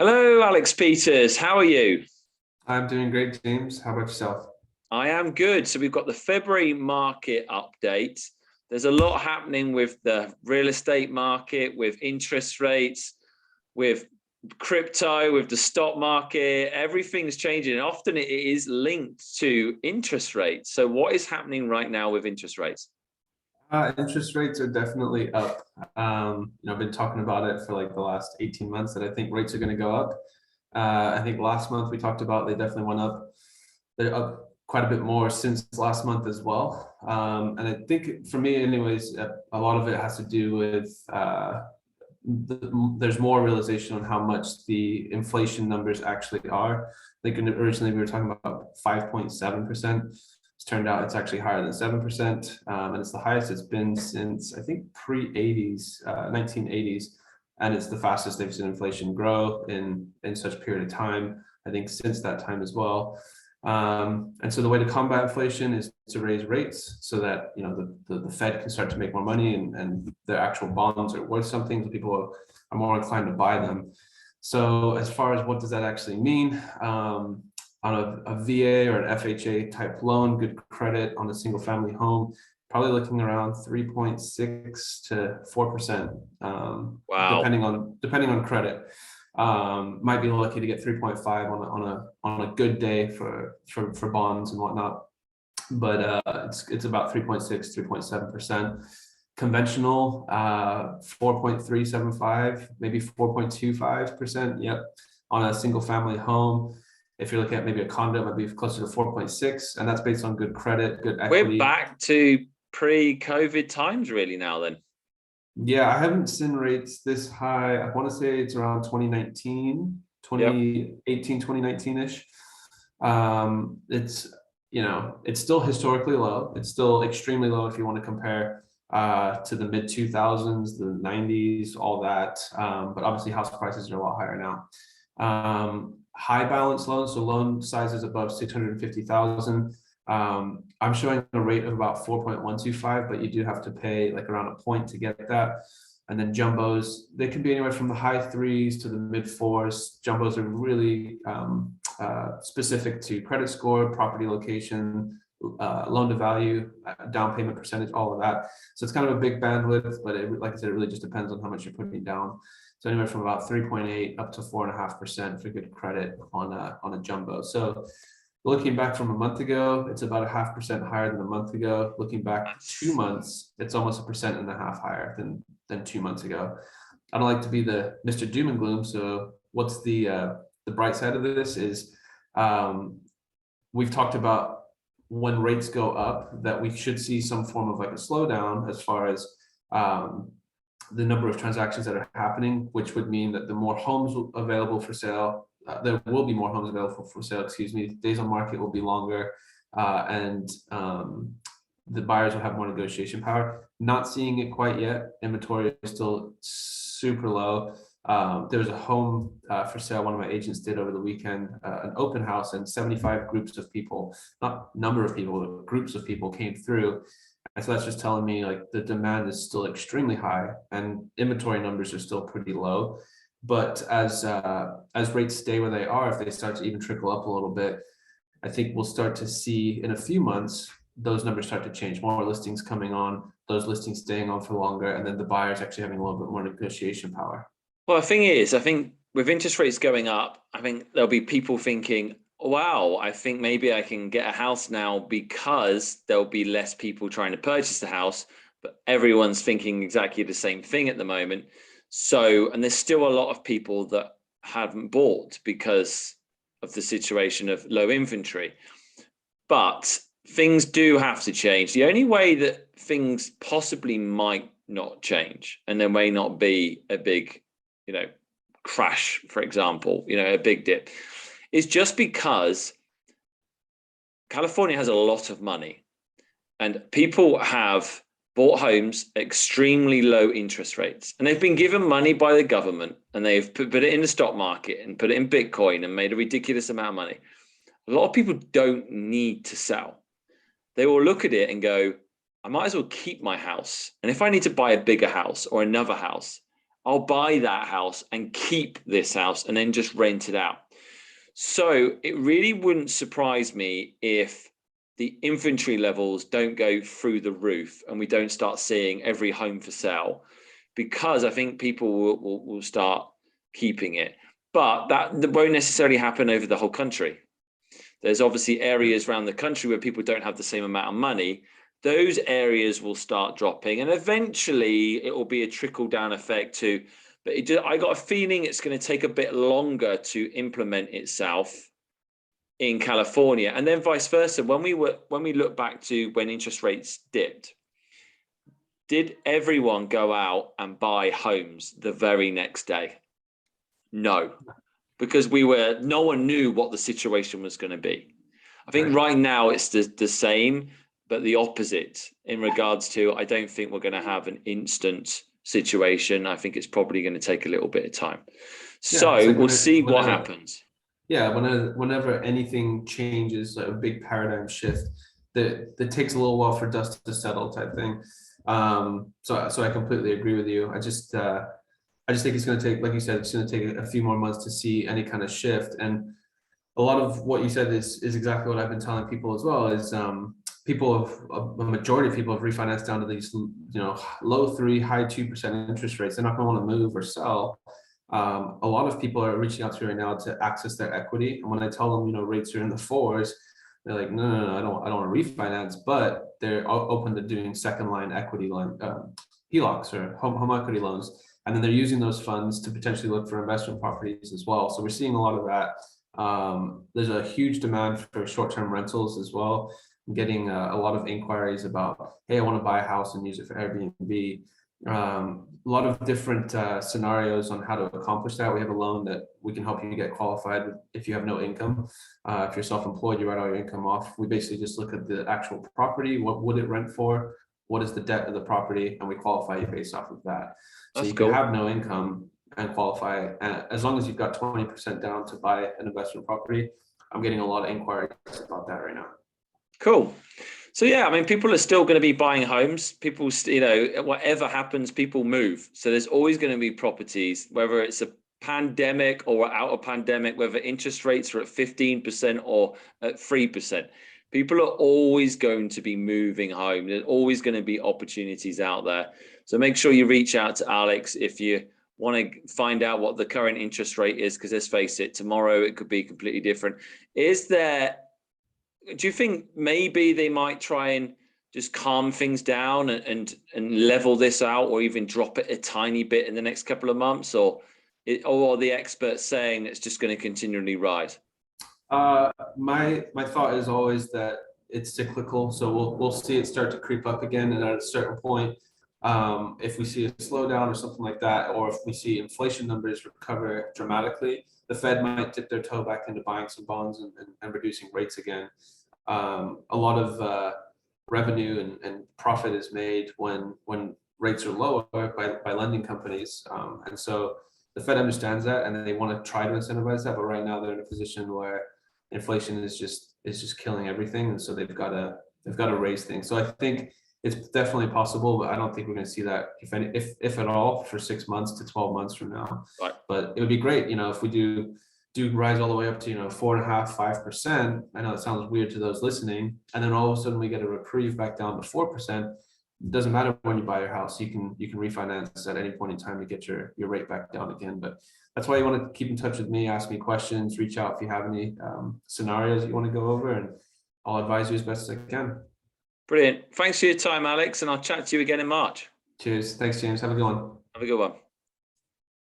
Hello, Alex Peters. How are you? I'm doing great, James. How about yourself? I am good. So we've got the February market update. There's a lot happening with the real estate market, with interest rates, with crypto, with the stock market. Everything's changing. And often it is linked to interest rates. So what is happening right now with interest rates? Interest rates are definitely up. I've been talking about it for like the last 18 months that I think rates are going to go up. I think last month we talked about they definitely went up. They're up quite a bit more since last month as well. And I think for me, anyways, a lot of it has to do with there's more realization on how much the inflation numbers actually are. I think originally we were talking about 5.7%. It's turned out it's actually higher than 7%, and it's the highest it's been since I think pre-80s, 1980s, and it's the fastest they've seen inflation grow in such a period of time. I think since that time as well. And so the way to combat inflation is to raise rates so that the Fed can start to make more money and their actual bonds are worth something, so people are more inclined to buy them. So as far as what does that actually mean, on a VA or an FHA type loan, good credit on a single family home, probably looking around 3.6 to 4%, Wow. depending on credit. Might be lucky to get 3.5 on a good day for bonds and whatnot, but it's about 3.6, 3.7%. Conventional 4.375, maybe 4.25%. Yep, on a single family home. If you're looking at maybe a condo, it might be closer to 4.6, and that's based on good credit, good We're equity. back to pre-COVID times really now then. Yeah, I haven't seen rates this high. I want to say it's around 2019, Yep. 2018, 2019-ish. It's still historically low. It's still extremely low if you want to compare to the mid 2000s, the 90s, all that. But obviously house prices are a lot higher now. High balance loans, so loan sizes above 650,000. I'm showing a rate of about 4.125, but you do have to pay like around a point to get that. And then jumbos, they can be anywhere from the high threes to the mid fours. Jumbos are really specific to credit score, property location, loan to value, down payment percentage, all of that. So it's kind of a big bandwidth, but like I said, it really just depends on how much you're putting down. So anywhere from about 3.8 up to 4.5% for good credit on a jumbo. So looking back from a month ago, it's about 0.5% higher than a month ago. Looking back 2 months, it's almost 1.5% higher than 2 months ago. I don't like to be the Mr. Doom and Gloom. So what's the bright side of this is we've talked about when rates go up that we should see some form of like a slowdown as far as the number of transactions that are happening, which would mean that the more homes available for sale, there will be more homes available for sale, excuse me, days on market will be longer, and the buyers will have more negotiation power. Not seeing it quite yet. Inventory is still super low. There was a home for sale one of my agents did over the weekend, an open house, and 75 groups of people, not number of people, but groups of people came through. And so that's just telling me like the demand is still extremely high and inventory numbers are still pretty low. But as rates stay where they are, if they start to even trickle up a little bit, I think we'll start to see in a few months those numbers start to change. More listings coming on, those listings staying on for longer, and then the buyers actually having a little bit more negotiation power. Well, the thing is, I think with interest rates going up, I think there'll be people thinking, wow, I think maybe I can get a house now because there'll be less people trying to purchase the house, but everyone's thinking exactly the same thing at the moment. So, and there's still a lot of people that haven't bought because of the situation of low inventory. But things do have to change. The only way that things possibly might not change, and there may not be a big, crash, for example, a big dip, is just because California has a lot of money and people have bought homes at extremely low interest rates, and they've been given money by the government and they've put it in the stock market and put it in Bitcoin and made a ridiculous amount of money. A lot of people don't need to sell. They will look at it and go, I might as well keep my house. And if I need to buy a bigger house or another house, I'll buy that house and keep this house and then just rent it out. So it really wouldn't surprise me if the inventory levels don't go through the roof and we don't start seeing every home for sale, because I think people will start keeping it. But that won't necessarily happen over the whole country. There's obviously areas around the country where people don't have the same amount of money. Those areas will start dropping, and eventually it will be a trickle down effect too. But I got a feeling it's going to take a bit longer to implement itself in California, and then vice versa. When we look back to when interest rates dipped, did everyone go out and buy homes the very next day? No, because no one knew what the situation was going to be. I think right now it's the same, but the opposite in regards to, I don't think we're going to have an instant situation. I think it's probably going to take a little bit of time. So like we'll see what happens. Yeah, whenever anything changes, like a big paradigm shift, that takes a little while for dust to settle, type thing. So I completely agree with you. I just think it's going to take, like you said, it's going to take a few more months to see any kind of shift. And a lot of what you said is exactly what I've been telling people as well. Is a majority of people have refinanced down to these, low 3, high 2% interest rates. They're not going to want to move or sell. A lot of people are reaching out to me right now to access their equity. And when I tell them, rates are in the 4s, they're like, no, I don't want to refinance, but they're open to doing second line equity loan, HELOCs or home equity loans. And then they're using those funds to potentially look for investment properties as well. So we're seeing a lot of that. There's a huge demand for short-term rentals as well. I'm getting a lot of inquiries about, hey, I want to buy a house and use it for Airbnb. A lot of different scenarios on how to accomplish that. We have a loan that we can help you get qualified if you have no income. If you're self-employed, you write all your income off. We basically just look at the actual property. What would it rent for? What is the debt of the property? And we qualify you based off of that. So you can have no income and qualify. And as long as you've got 20% down to buy an investment property, I'm getting a lot of inquiries about that right now. Cool. So yeah, I mean, people are still going to be buying homes. People, whatever happens, people move. So there's always going to be properties, whether it's a pandemic or out of pandemic, whether interest rates are at 15% or at 3%. People are always going to be moving home. There's always going to be opportunities out there. So make sure you reach out to Alex if you want to find out what the current interest rate is, because let's face it, tomorrow it could be completely different. Do you think maybe they might try and just calm things down and level this out, or even drop it a tiny bit in the next couple of months, or are the experts saying it's just going to continually rise? My thought is always that it's cyclical, so we'll see it start to creep up again, and at a certain point, if we see a slowdown or something like that, or if we see inflation numbers recover dramatically, the Fed might dip their toe back into buying some bonds and reducing rates again. A lot of revenue and profit is made when rates are lower by lending companies, and so the Fed understands that, and they want to try to incentivize that. But right now they're in a position where inflation is just killing everything, and so they've got to raise things. So I think it's definitely possible, but I don't think we're going to see that if at all for 6 months to 12 months from now. Right. But it would be great, if we do rise all the way up to 4.5%, 5%. I know it sounds weird to those listening, and then all of a sudden we get a reprieve back down to 4%. It doesn't matter when you buy your house, you can refinance at any point in time to get your rate back down again. But that's why you want to keep in touch with me, ask me questions, reach out if you have any scenarios you want to go over, and I'll advise you as best as I can. Brilliant. Thanks for your time, Alex, and I'll chat to you again in March. Cheers. Thanks, James. Have a good one. Have a good one.